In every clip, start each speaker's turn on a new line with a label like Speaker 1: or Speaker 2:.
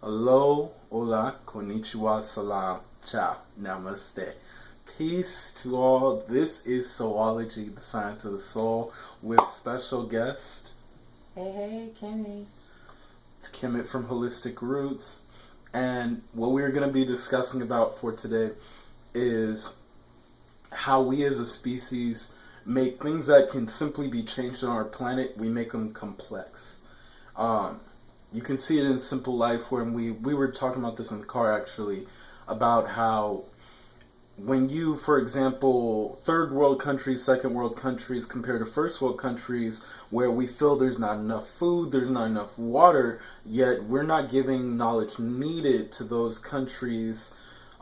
Speaker 1: Hello, Hola, Konnichiwa, Salaam, Ciao Namaste. Peace to all. This is Soulology, the science of the soul, with special guest.
Speaker 2: Hey, Kimmy.
Speaker 1: It's Kimmit from Holistic Roots. And what we're going to be discussing about for today is how we as a species make things that can simply be changed on our planet, we make them complex. You can see it in simple life when we were talking about this in the car actually, about how when you, for example, third world countries, second world countries compare to first world countries where we feel there's not enough food, there's not enough water, yet we're not giving knowledge needed to those countries,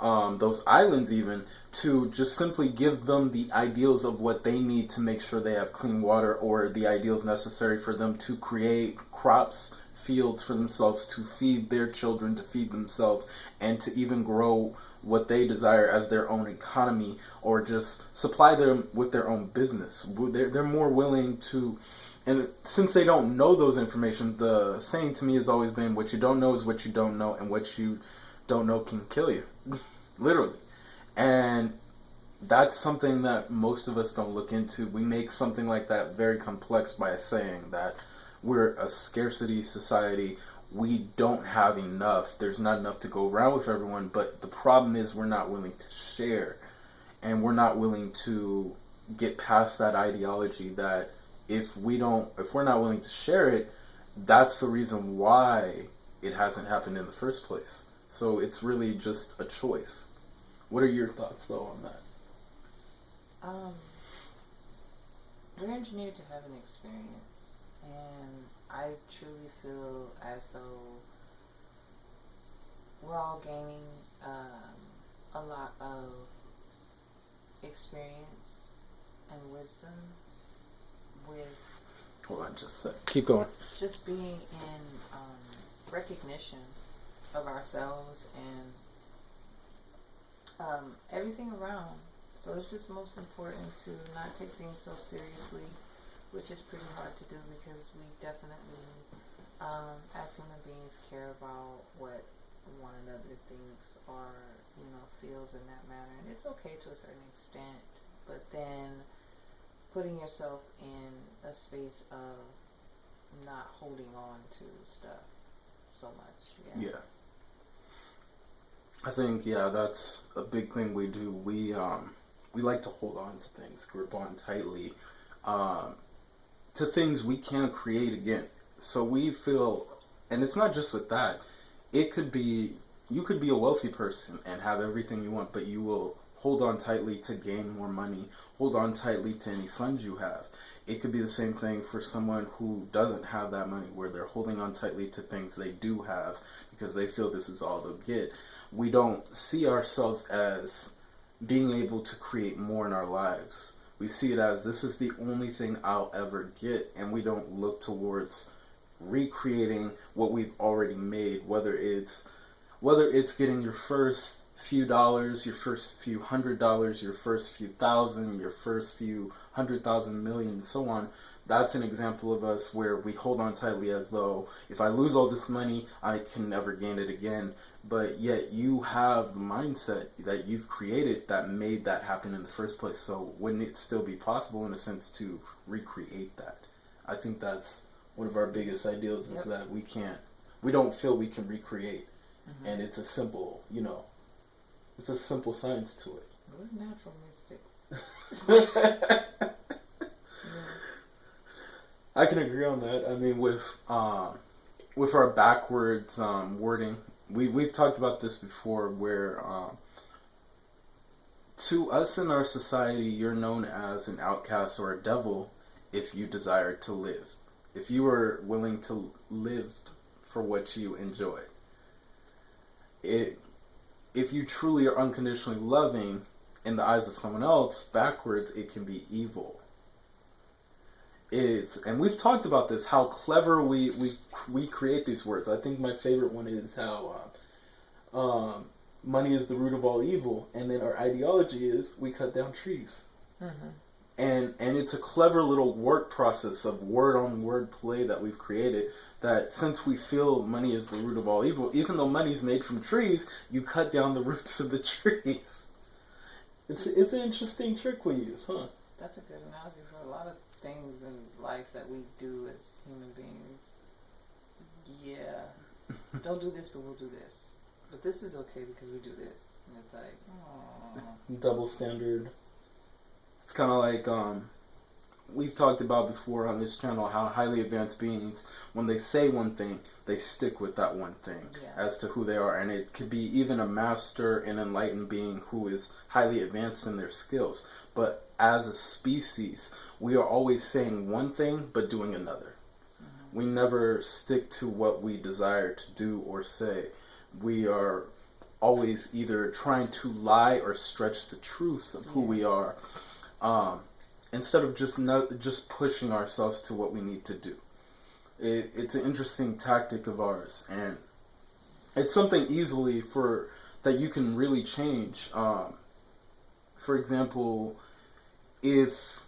Speaker 1: those islands even, to just simply give them the ideals of what they need to make sure they have clean water, or the ideals necessary for them to create crops, fields for themselves, to feed their children, to feed themselves, and to even grow what they desire as their own economy, or just supply them with their own business. They're more willing to, and since they don't know those information, the saying to me has always been, what you don't know is what you don't know, and what you don't know can kill you. Literally. And that's something that most of us don't look into. We make something like that very complex by saying that we're a scarcity society. We don't have enough. There's not enough to go around with everyone. But the problem is we're not willing to share. And we're not willing to get past that ideology that if we're not willing to share it, that's the reason why it hasn't happened in the first place. So it's really just a choice. What are your thoughts, though, on that?
Speaker 2: We're engineered to have an experience, and I truly feel as though we're all gaining a lot of experience and wisdom with
Speaker 1: Hold on just a sec. Keep going.
Speaker 2: just being in recognition of ourselves and everything around. So it's just most important to not take things so seriously, which is pretty hard to do because we definitely, as human beings, care about what one another thinks or, feels in that manner. And it's okay to a certain extent, but then putting yourself in a space of not holding on to stuff so much.
Speaker 1: Yeah. I think, that's a big thing we do. We like to hold on to things, grip on tightly, to things we can't create again. So we feel, and it's not just with that. It could be, you could be a wealthy person and have everything you want, but you will hold on tightly to gain more money, hold on tightly to any funds you have. It could be the same thing for someone who doesn't have that money, where they're holding on tightly to things they do have because they feel this is all they'll get. We don't see ourselves as being able to create more in our lives. We see it as, this is the only thing I'll ever get, and we don't look towards recreating what we've already made, whether it's getting your first few dollars, your first few $100, your first few thousand, your first few 100,000, million, and so on. That's an example of us where we hold on tightly as though if I lose all this money, I can never gain it again. But yet you have the mindset that you've created that made that happen in the first place. So wouldn't it still be possible in a sense to recreate that? I think that's one of our biggest ideals, is that we don't feel we can recreate. Mm-hmm. And it's a simple, it's a simple science to it.
Speaker 2: We're natural mystics.
Speaker 1: I can agree on that. I mean, with our backwards wording, we've talked about this before, where to us in our society, you're known as an outcast or a devil if you desire to live. If you are willing to live for what you enjoy. If you truly are unconditionally loving in the eyes of someone else, backwards, it can be evil. And we've talked about this, how clever we create these words. I think my favorite one is how money is the root of all evil, and then our ideology is we cut down trees.
Speaker 2: Mm-hmm.
Speaker 1: And it's a clever little work process of word on word play that we've created, that since we feel money is the root of all evil, even though money's made from trees, you cut down the roots of the trees. It's an interesting trick we use, huh?
Speaker 2: That's a good analogy for a lot of things in life that we do as human beings. Yeah. Don't do this, but we'll do this. But this is okay because we do this. And it's like, oh.
Speaker 1: Double standard. It's kind of like, we've talked about before on this channel how highly advanced beings, when they say one thing, they stick with that one thing as to who they are. And it could be even a master and enlightened being who is highly advanced in their skills. But as a species, we are always saying one thing but doing another. Mm-hmm. We never stick to what we desire to do or say. We are always either trying to lie or stretch the truth of who we are. Instead of just pushing ourselves to what we need to do. It's an interesting tactic of ours, and it's something easily that you can really change. For example, if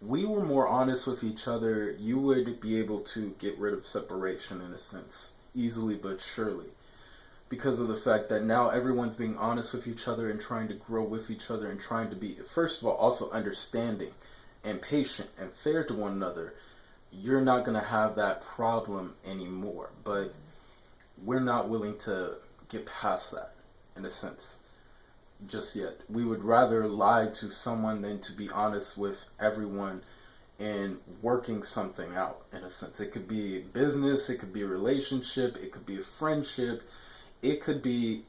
Speaker 1: we were more honest with each other, you would be able to get rid of separation in a sense, easily but surely. Because of the fact that now everyone's being honest with each other and trying to grow with each other and trying to be, first of all, also understanding and patient and fair to one another. You're not going to have that problem anymore. But we're not willing to get past that, in a sense, just yet. We would rather lie to someone than to be honest with everyone and working something out, in a sense. It could be business, it could be a relationship, it could be a friendship. It could be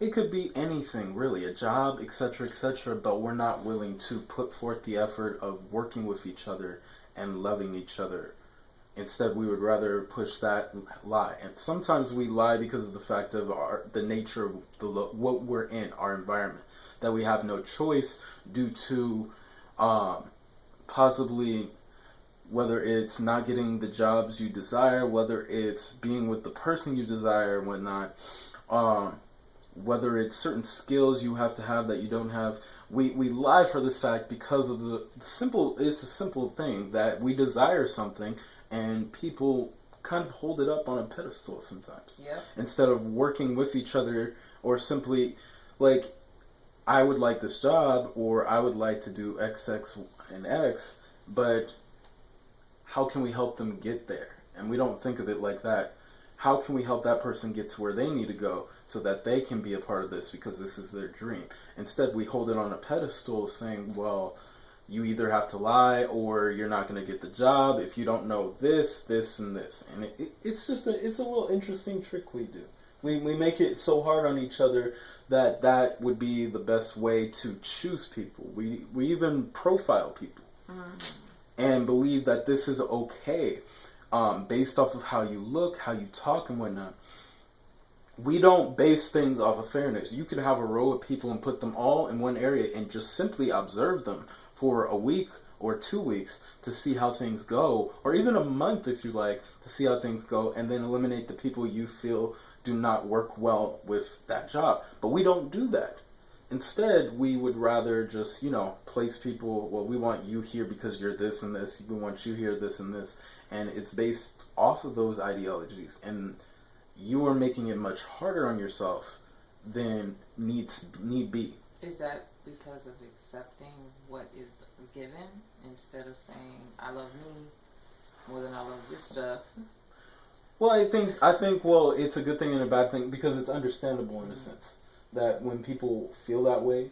Speaker 1: anything, really, a job, etc., but we're not willing to put forth the effort of working with each other and loving each other. Instead, we would rather push that lie. And sometimes we lie because of the fact of the nature of what we're in, our environment, that we have no choice due to possibly whether it's not getting the jobs you desire, whether it's being with the person you desire and whatnot. Whether it's certain skills you have to have that you don't have. We lie for this fact because of it's a simple thing that we desire something and people kind of hold it up on a pedestal sometimes. Yep. Instead of working with each other or simply like, I would like this job or I would like to do X, X, and X, but how can we help them get there? And we don't think of it like that. How can we help that person get to where they need to go so that they can be a part of this because this is their dream? Instead, we hold it on a pedestal saying, well, you either have to lie or you're not going to get the job if you don't know this, this, and this. And it's just it's a little interesting trick we do. We make it so hard on each other that would be the best way to choose people. We even profile people and believe that this is okay. Based off of how you look, how you talk, and whatnot. We don't base things off of fairness. You could have a row of people and put them all in one area and just simply observe them for a week or 2 weeks to see how things go, or even a month if you like, to see how things go, and then eliminate the people you feel do not work well with that job. But we don't do that. Instead, we would rather just, place people, well, we want you here because you're this and this, we want you here, this and this, and it's based off of those ideologies, and you are making it much harder on yourself than need be.
Speaker 2: Is that because of accepting what is given instead of saying, I love me more than I love this stuff?
Speaker 1: Well, I think, well, it's a good thing and a bad thing because it's understandable in a sense. That when people feel that way,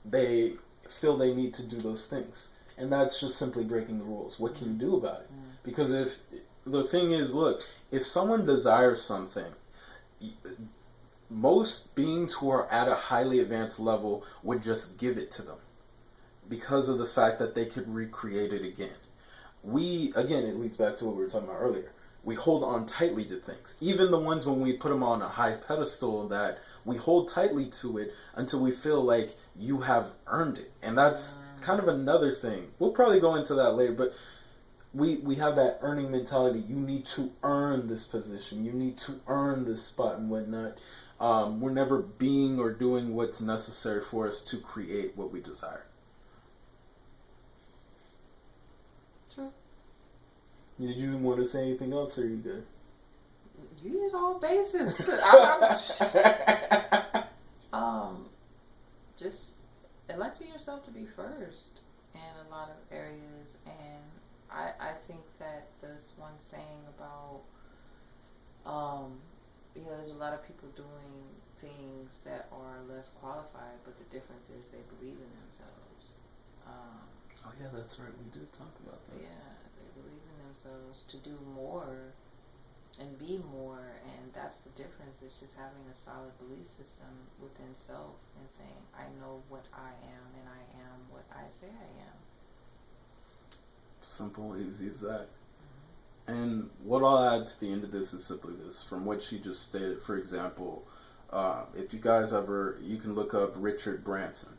Speaker 1: they feel they need to do those things. And that's just simply breaking the rules. What can you do about it? Because if the thing is, look, if someone desires something, most beings who are at a highly advanced level would just give it to them because of the fact that they could recreate it again. Again, it leads back to what we were talking about earlier. We hold on tightly to things. Even the ones when we put them on a high pedestal, that we hold tightly to it until we feel like you have earned it. And that's kind of another thing. We'll probably go into that later, but we have that earning mentality. You need to earn this position. You need to earn this spot and whatnot. We're never being or doing what's necessary for us to create what we desire.
Speaker 2: True.
Speaker 1: Did you want to say anything else, or are you good?
Speaker 2: You hit all bases. Just electing yourself to be first in a lot of areas, and I think that this one saying about there's a lot of people doing things that are less qualified, but the difference is they believe in themselves.
Speaker 1: Oh yeah, that's right. We did talk about that.
Speaker 2: Yeah, they believe in themselves to do more and be more, and that's the difference. It's just having a solid belief system within self and saying, I know what I am, and I am what I say I am.
Speaker 1: Simple, easy as that. And what I'll add to the end of this is simply this. From what she just stated, for example, if you guys ever, you can look up Richard Branson.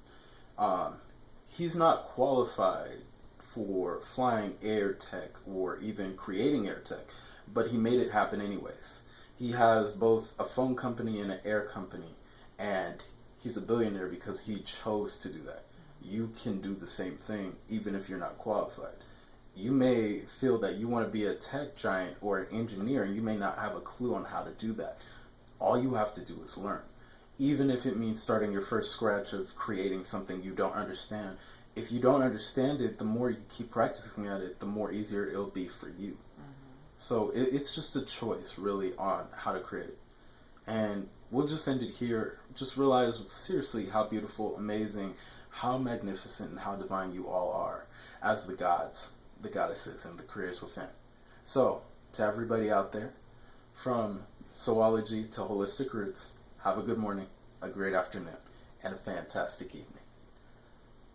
Speaker 1: He's not qualified for flying air tech or even creating air tech, but he made it happen anyways. He has both a phone company and an air company, and he's a billionaire because he chose to do that. You can do the same thing even if you're not qualified. You may feel that you want to be a tech giant or an engineer, and you may not have a clue on how to do that. All you have to do is learn. Even if it means starting your first scratch of creating something you don't understand. If you don't understand it, the more you keep practicing at it, the more easier it'll be for you. So it's just a choice, really, on how to create it. And we'll just end it here. Just realize, seriously, how beautiful, amazing, how magnificent, and how divine you all are as the gods, the goddesses, and the creators within. So, to everybody out there, from Soulology to Holistic Roots, have a good morning, a great afternoon, and a fantastic evening.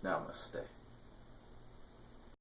Speaker 1: Namaste.